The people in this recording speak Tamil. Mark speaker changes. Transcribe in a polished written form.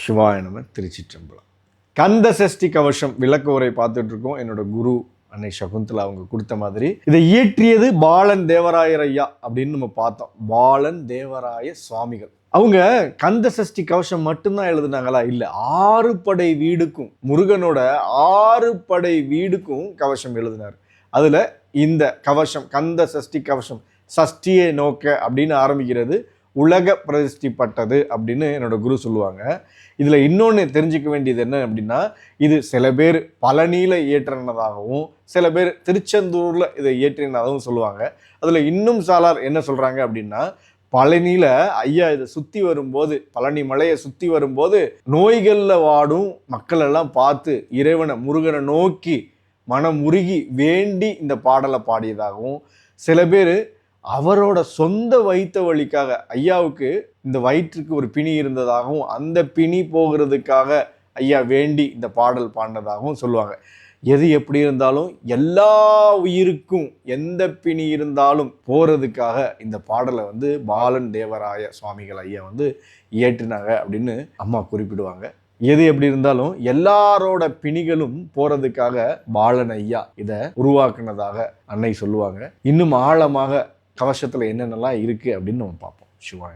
Speaker 1: சிவாய நம. திருச்சிற்றம்பலம். கந்த சஷ்டி கவசம் விளக்க உரை பார்த்துட்டு இருக்கோம். என்னோட குரு அன்னை சகுந்தலா அவங்க கொடுத்த மாதிரி இதை இயற்றியது பாலன் தேவராயர் ஐயா அப்படின்னு நம்ம பார்த்தோம். பாலன் தேவராய சுவாமிகள் அவங்க கந்த சஷ்டி கவசம் மட்டும்தான் எழுதுனாங்களா? இல்ல, 6 படை வீடுக்கும், முருகனோட 6 படை வீடுக்கும் கவசம் எழுதினார். அதுல இந்த கவசம் கந்த சஷ்டி கவசம், சஷ்டியை நோக்க அப்படின்னு ஆரம்பிக்கிறது, உலக பிரதிஷ்டிப்பட்டது அப்படின்னு என்னோட குரு சொல்லுவாங்க. இதுல இன்னொன்று தெரிஞ்சுக்க வேண்டியது என்ன அப்படின்னா, இது சில பேர் பழனியில இயற்றினதாகவும் சில பேர் திருச்செந்தூர்ல இதை இயற்றினதாகவும் சொல்லுவாங்க. அதுல இன்னும் சாலார் என்ன சொல்றாங்க அப்படின்னா, பழனியில ஐயா இதை சுத்தி வரும்போது, பழனி மலையை சுத்தி வரும்போது நோய்கள்ல வாடும் மக்கள் எல்லாம் பார்த்து இறைவனை முருகனை நோக்கி மனம் உருகி வேண்டி இந்த பாடலை பாடியதாகவும், சில பேர் அவரோட சொந்த வயிற்று வலிக்காக, ஐயாவுக்கு இந்த வயிற்றுக்கு ஒரு பிணி இருந்ததாகவும் அந்த பிணி போகிறதுக்காக ஐயா வேண்டி இந்த பாடல் பாடினதாகவும் சொல்லுவாங்க. எது எப்படி இருந்தாலும் எல்லா உயிருக்கும் எந்த பிணி இருந்தாலும் போறதுக்காக இந்த பாடலை பாலன் தேவராய சுவாமிகள் ஐயா இயற்றினாங்க அப்படின்னு அம்மா குறிப்பிடுவாங்க. எது எப்படி இருந்தாலும் எல்லாரோட பிணிகளும் போறதுக்காக பாலன் ஐயா இதை உருவாக்குனதாக அன்னை சொல்லுவாங்க. இன்னும் ஆழமாக கவசத்துல என்னென்னலாம் இருக்கு அப்படின்னு நம்ம பார்ப்போம். சிவாய.